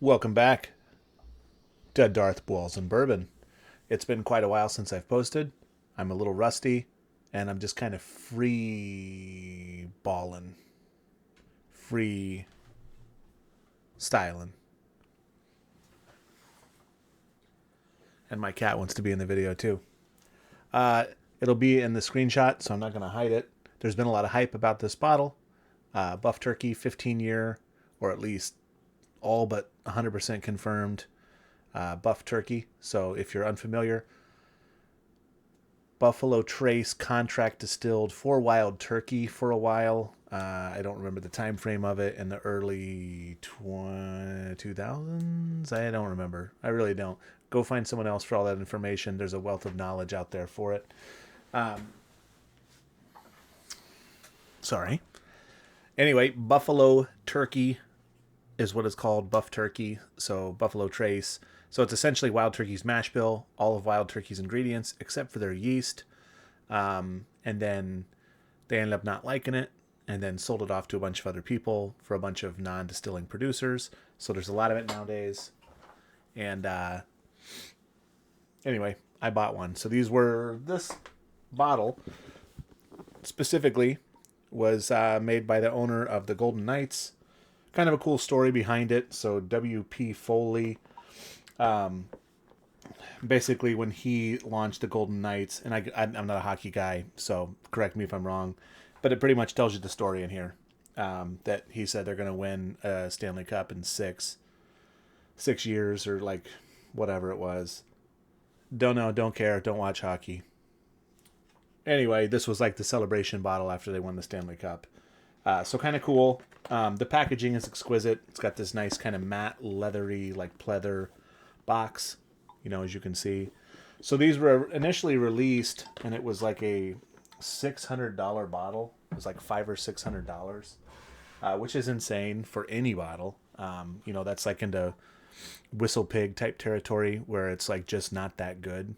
Welcome back to Darth Balls and Bourbon. It's been quite a while since I've posted. I'm a little rusty, and I'm just kind of free balling, free styling. And my cat wants to be in the video too. Uh, it'll be in the screenshot, so I'm not going to hide it. There's been a lot of hype about this bottle. Buff Turkey, 15 year, or at least all but 100% confirmed Buff Turkey. So if you're unfamiliar, Buffalo Trace contract distilled for wild turkey for a while. I don't remember the time frame of it in the early 2000s. I don't remember. I really don't. Go find someone else for all that information. There's a wealth of knowledge out there for it. Sorry. Anyway, Buffalo Turkey is what it's called, Buff Turkey. So Buffalo Trace. So it's essentially wild turkey's mash bill, all of wild turkey's ingredients except for their yeast. And then they ended up not liking it and then sold it off to a bunch of other people for a bunch of non-distilling producers. So there's a lot of it nowadays. And anyway, I bought one. So this bottle specifically was made by the owner of the Golden Knights. Kind of a cool story behind it. So W.P. Foley, basically when he launched the Golden Knights, and I'm not a hockey guy, so correct me if I'm wrong, but it pretty much tells you the story in here. That he said they're going to win a Stanley Cup in six years or like whatever it was. Don't know, don't care, don't watch hockey. Anyway, this was like the celebration bottle after they won the Stanley Cup. So kind of cool. The packaging is exquisite. It's got this nice kind of matte, leathery, like pleather box, as you can see. So these were initially released, and it was like a $600 bottle. It was like $500 or $600, which is insane for any bottle. That's like into whistle pig type territory where it's like just not that good.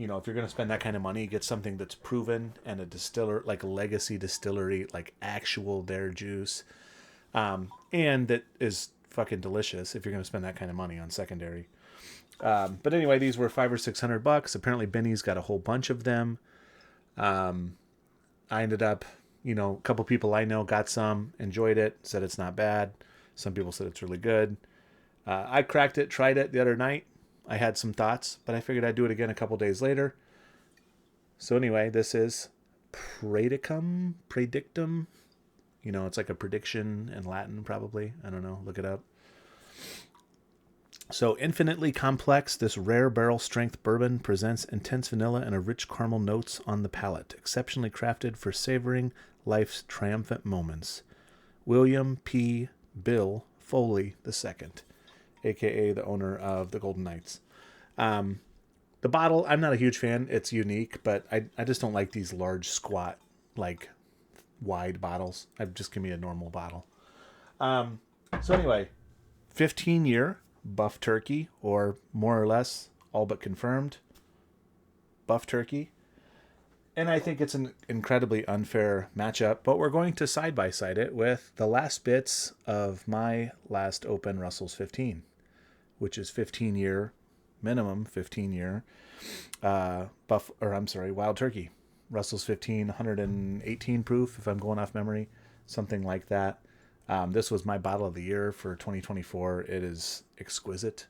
If you're going to spend that kind of money, get something that's proven and a distiller, like a legacy distillery, like actual their juice, and that is fucking delicious if you're going to spend that kind of money on secondary. But anyway, these were $500 or $600. Apparently, Benny's got a whole bunch of them. I ended up, a couple people I know got some, enjoyed it, said it's not bad. Some people said it's really good. I cracked it, tried it the other night. I had some thoughts, but I figured I'd do it again a couple days later. So anyway, this is Predicum. It's like a prediction in Latin, probably. I don't know. Look it up. So infinitely complex, this rare barrel strength bourbon presents intense vanilla and a rich caramel notes on the palate, exceptionally crafted for savoring life's triumphant moments. William P. Bill Foley II, aka the owner of the Golden Knights. The bottle, I'm not a huge fan. It's unique, but I just don't like these large, squat, like wide bottles. Just give me a normal bottle. So anyway, 15-year Buff Turkey, or more or less all but confirmed Buff Turkey. And I think it's an incredibly unfair matchup, but we're going to side by side it with the last bits of my last open Russell's 15, which is 15-year, minimum 15-year Wild Turkey. Russell's 15, 118 proof, if I'm going off memory, something like that. This was my bottle of the year for 2024. It is exquisite.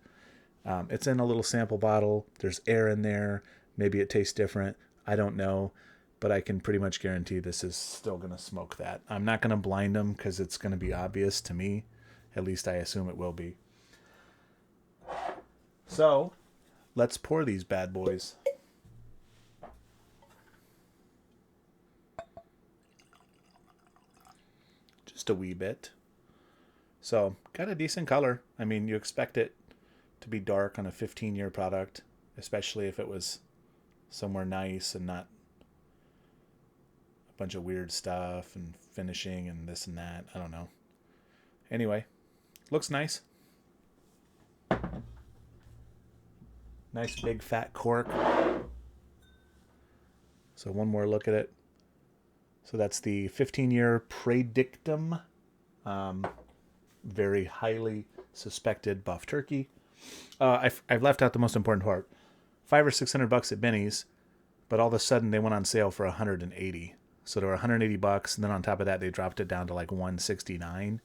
It's in a little sample bottle. There's air in there. Maybe it tastes different. I don't know, but I can pretty much guarantee this is still going to smoke that. I'm not going to blind them because it's going to be obvious to me. At least I assume it will be. So, let's pour these bad boys. Just a wee bit. So, got a decent color. I mean, you expect it to be dark on a 15-year product, especially if it was somewhere nice and not a bunch of weird stuff and finishing and this and that. I don't know. Anyway, looks nice. Nice big fat cork. So one more look at it. So that's the 15-year Predictum. very highly suspected buff turkey. I've left out the most important part. $500 or $600 at Benny's, but all of a sudden they went on sale for 180. So they were 180 bucks, and then on top of that they dropped it down to like 169.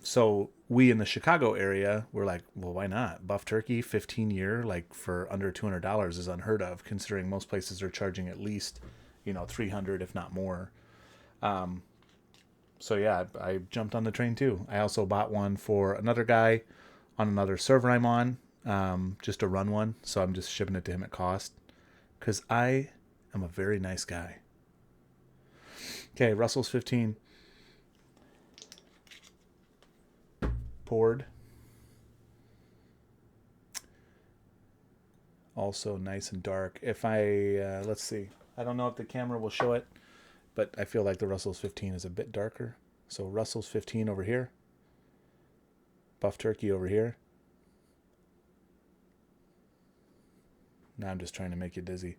So we in the Chicago area were like, well, why not? Buff turkey, 15-year, like for under $200 is unheard of, considering most places are charging at least, $300 if not more. So yeah, I jumped on the train too. I also bought one for another guy on another server I'm on, just to run one. So I'm just shipping it to him at cost because I am a very nice guy. Okay, Russell's 15. Poured. Also nice and dark. If I, let's see. I don't know if the camera will show it, but I feel like the Russell's 15 is a bit darker. So Russell's 15 over here. Buff turkey over here. Now I'm just trying to make you dizzy.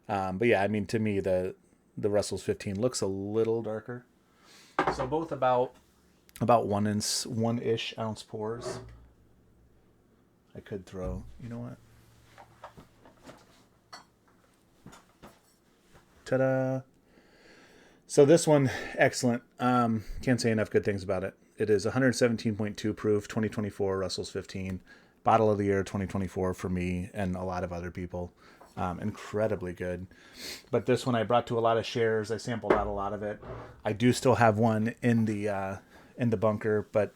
But yeah, I mean, to me, the Russell's 15 looks a little darker. So both about 1-ish ounce pours. I could throw, you know what? Ta-da! So this one, excellent. Can't say enough good things about it. It is 117.2 proof, 2024 Russell's 15. Bottle of the year 2024 for me and a lot of other people. Incredibly good. But this one I brought to a lot of shares. I sampled out a lot of it. I do still have one in the bunker, but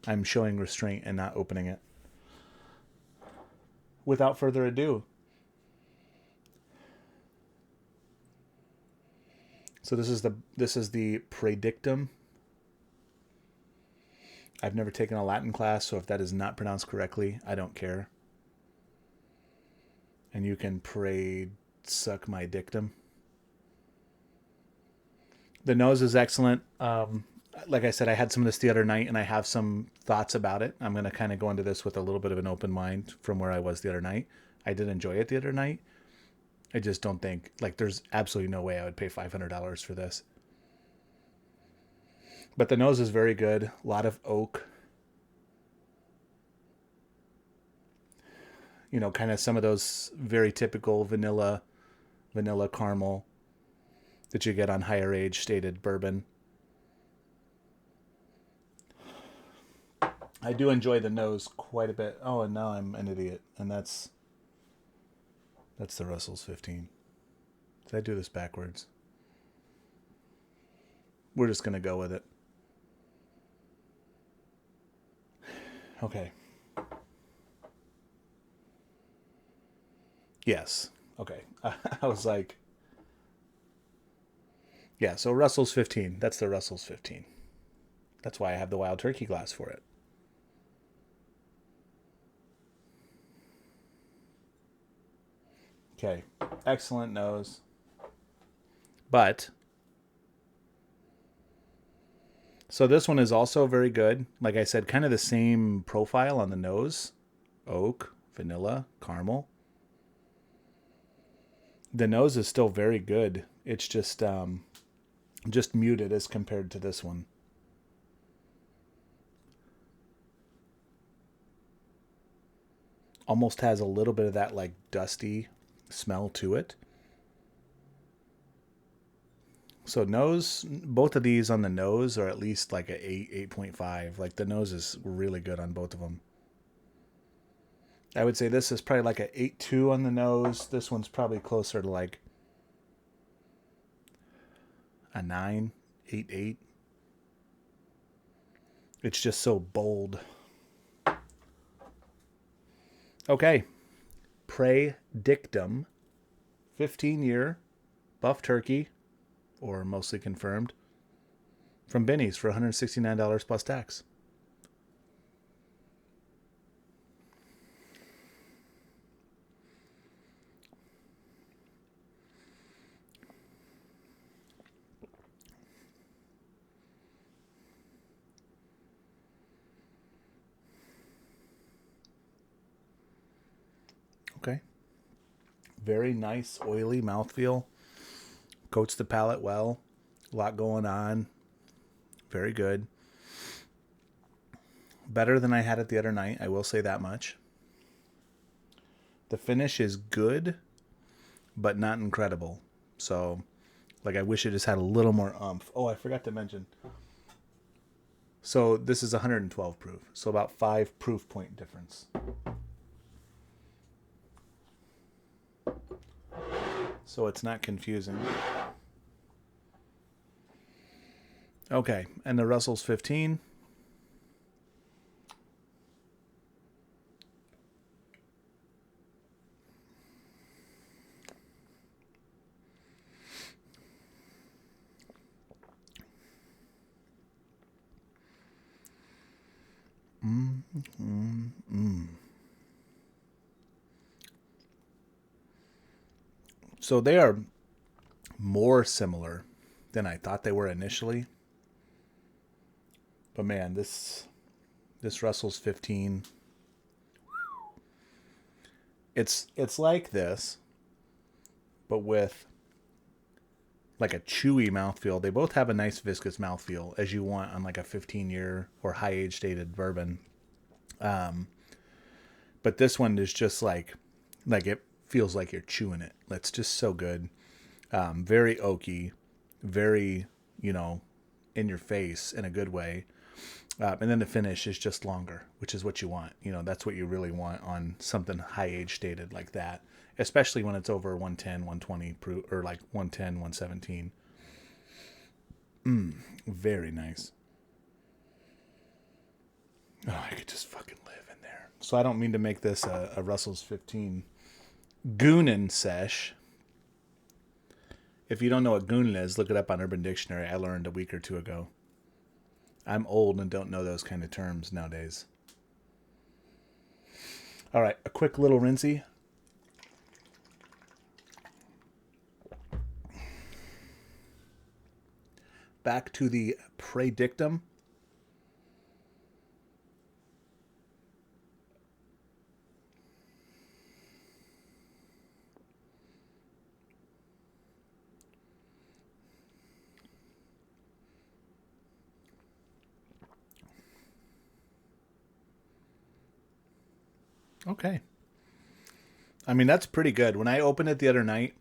I'm showing restraint and not opening it. Without further ado. So this is the Predictum. I've never taken a Latin class, so if that is not pronounced correctly, I don't care. And you can suck my dictum. The nose is excellent. Like I said, I had some of this the other night, and I have some thoughts about it. I'm going to kind of go into this with a little bit of an open mind from where I was the other night. I did enjoy it the other night. I just don't think, there's absolutely no way I would pay $500 for this. But the nose is very good. A lot of oak. Kind of some of those very typical vanilla caramel that you get on higher age stated bourbon. I do enjoy the nose quite a bit. Oh, and now I'm an idiot. And that's the Russell's 15. Did I do this backwards? We're just going to go with it. Okay. Yes. Okay. I was like, yeah, so Russell's 15. That's the Russell's 15. That's why I have the Wild Turkey glass for it. Okay. Excellent nose. But so this one is also very good. Like I said, kind of the same profile on the nose. Oak, vanilla, caramel. The nose is still very good. It's just muted as compared to this one. Almost has a little bit of that dusty smell to it. So nose, both of these on the nose are at least a 8.5. The nose is really good on both of them. I would say this is probably a 8.2 on the nose. This one's probably closer to a 9, 8.8. It's just so bold. Okay. Predictum, 15-year buff turkey, or mostly confirmed, from Benny's for $169 plus tax. Okay. Very nice, oily mouthfeel. Coats the palate well. A lot going on. Very good. Better than I had it the other night, I will say that much. The finish is good, but not incredible. So, like, I wish it just had a little more oomph. Oh, I forgot to mention. So this is 112 proof. So about 5 proof point difference. So it's not confusing. Okay, and the Russell's 15. So they are more similar than I thought they were initially. But man, this Russell's 15. It's like this, but with like a chewy mouthfeel. They both have a nice viscous mouthfeel as you want on like a 15-year or high age dated bourbon. But this one is just like it feels like you're chewing it. It's just so good. Very oaky, very, in your face in a good way. And then the finish is just longer, which is what you want. That's what you really want on something high age dated like that, especially when it's over 110, 120 proof, or like 110, 117. Very nice. Oh, I could just fucking live in there. So I don't mean to make this a Russell's 15 Goonin sesh. If you don't know what Goonin is, look it up on Urban Dictionary. I learned a week or two ago. I'm old and don't know those kind of terms nowadays. All right, a quick little rinsey. Back to the predictum. Okay. I mean, that's pretty good. When I opened it the other night,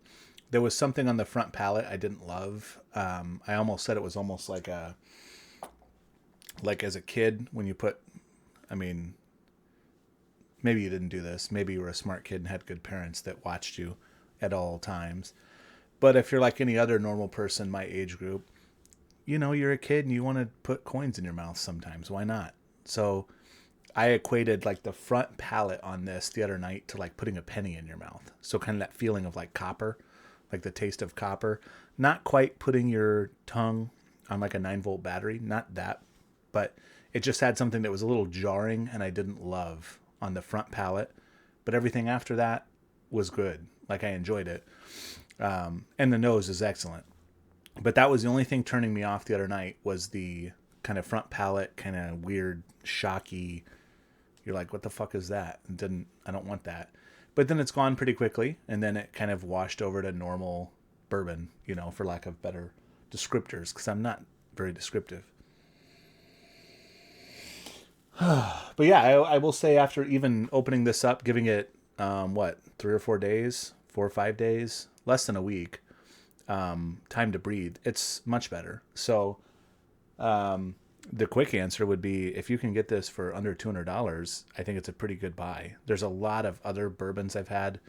there was something on the front palate I didn't love. I almost said it was almost like as a kid when you put, I mean, maybe you didn't do this. Maybe you were a smart kid and had good parents that watched you at all times. But if you're like any other normal person my age group, you're a kid and you want to put coins in your mouth sometimes. Why not? So I equated like the front palate on this the other night to like putting a penny in your mouth. So kind of that feeling of like copper, like the taste of copper. Not quite putting your tongue on like a 9-volt battery, not that, but it just had something that was a little jarring and I didn't love on the front palate. But everything after that was good. Like I enjoyed it. And the nose is excellent. But that was the only thing turning me off the other night was the kind of front palate, kind of weird, shocky. You're like, what the fuck is that? I don't want that. But then it's gone pretty quickly, and then it kind of washed over to normal bourbon, for lack of better descriptors, because I'm not very descriptive. But yeah, I will say after even opening this up, giving it, 3 or 4 days, 4 or 5 days, less than a week, time to breathe, it's much better. So the quick answer would be if you can get this for under $200, I think it's a pretty good buy. There's a lot of other bourbons I've had,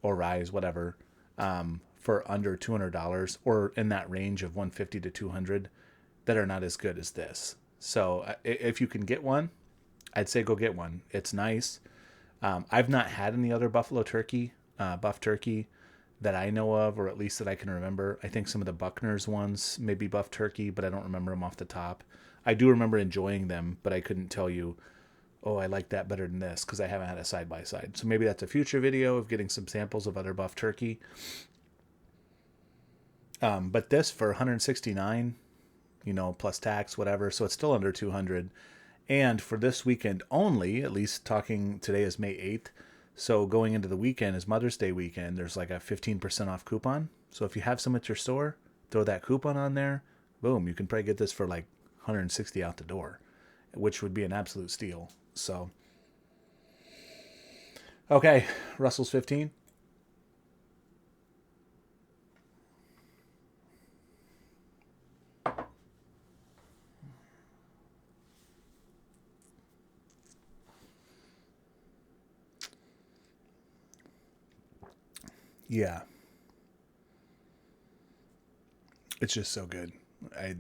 or ryes, whatever, for under $200 or in that range of 150 to 200 that are not as good as this. So if you can get one, I'd say go get one. It's nice. I've not had any other buff turkey that I know of, or at least that I can remember. I think some of the Buckner's ones may be buff turkey, but I don't remember them off the top. I do remember enjoying them, but I couldn't tell you, oh, I like that better than this, because I haven't had a side-by-side. So maybe that's a future video of getting some samples of other buff turkey. But this for $169, plus tax, whatever, so it's still under $200. And for this weekend only, at least talking today is May 8th, so going into the weekend is Mother's Day weekend, there's like a 15% off coupon. So if you have some at your store, throw that coupon on there. Boom, you can probably get this for like $160 out the door. which would be an absolute steal. So, okay, Russell's 15. Yeah. It's just so good. I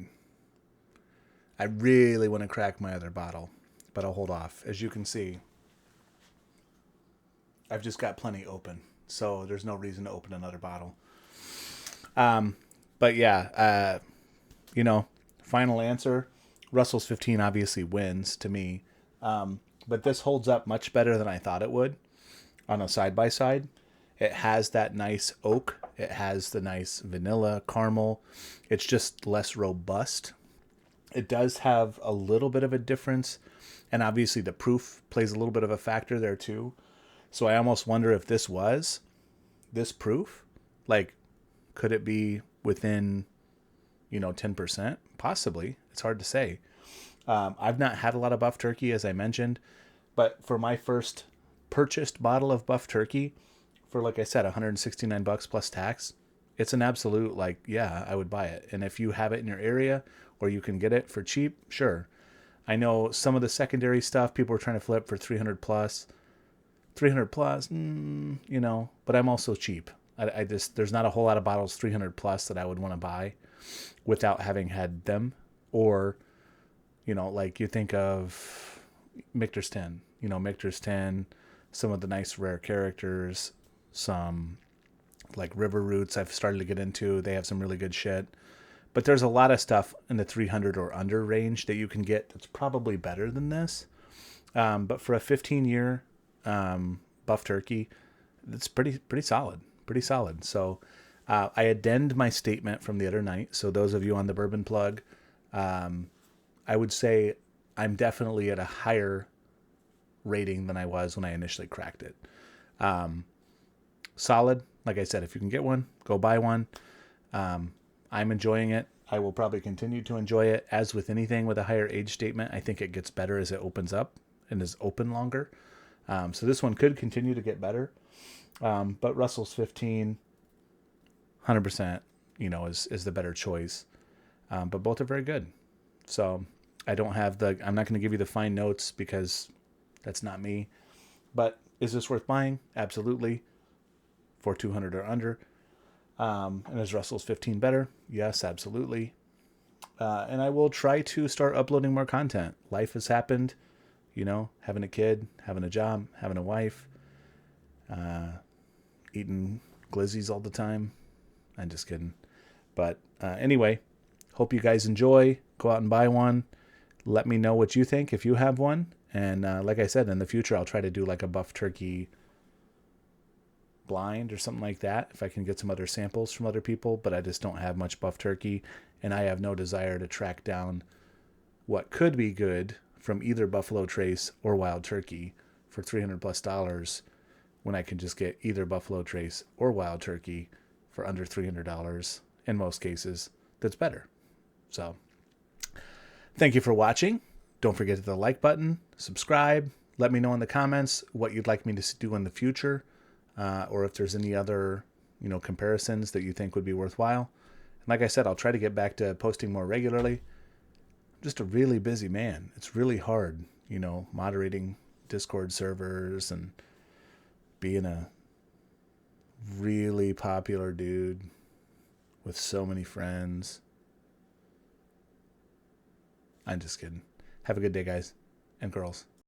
I really want to crack my other bottle, but I'll hold off. As you can see, I've just got plenty open, so there's no reason to open another bottle. But yeah, final answer. Russell's 15 obviously wins to me, but this holds up much better than I thought it would on a side by side. It has that nice oak. It has the nice vanilla caramel. It's just less robust. It does have a little bit of a difference, and obviously the proof plays a little bit of a factor there too. So I almost wonder if this was this proof, like, could it be within 10%? Possibly. It's hard to say. I've not had a lot of buff turkey, as I mentioned, but for my first purchased bottle of buff turkey, for, like I said, $169 plus tax, it's an absolute, like, yeah, I would buy it. And if you have it in your area or you can get it for cheap, sure. I know some of the secondary stuff people are trying to flip for 300 plus. 300 plus, but I'm also cheap. I just, there's not a whole lot of bottles 300 plus that I would want to buy without having had them. Or, like you think of Michter's 10, Michter's 10, some of the nice rare characters, some like River Roots I've started to get into. They have some really good shit. But there's a lot of stuff in the 300 or under range that you can get that's probably better than this. But for a 15-year buff turkey, it's pretty solid. Pretty solid. So I addend my statement from the other night. So those of you on the Bourbon Plug, I would say I'm definitely at a higher rating than I was when I initially cracked it. Solid. Like I said, if you can get one, go buy one. I'm enjoying it. I will probably continue to enjoy it. As with anything with a higher age statement, I think it gets better as it opens up and is open longer. So this one could continue to get better. But Russell's 15, 100%, is the better choice. But both are very good. So I'm not going to give you the fine notes because that's not me. But is this worth buying? Absolutely. For 200 or under. And is Russell's 15 better? Yes, absolutely. And I will try to start uploading more content. Life has happened, having a kid, having a job, having a wife, eating glizzies all the time. I'm just kidding. But anyway, hope you guys enjoy. Go out and buy one. Let me know what you think if you have one. And like I said, in the future, I'll try to do like a buff turkey blind or something like that if I can get some other samples from other people. But I just don't have much buff turkey, and I have no desire to track down what could be good from either Buffalo Trace or Wild Turkey for $300+ when I can just get either Buffalo Trace or Wild Turkey for under $300 in most cases. That's better. So thank you for watching. Don't forget to hit the like button, subscribe. Let me know in the comments what you'd like me to do in the future, or if there's any other comparisons that you think would be worthwhile. And like I said, I'll try to get back to posting more regularly. I'm just a really busy man. It's really hard, moderating Discord servers and being a really popular dude with so many friends. I'm just kidding. Have a good day, guys and girls.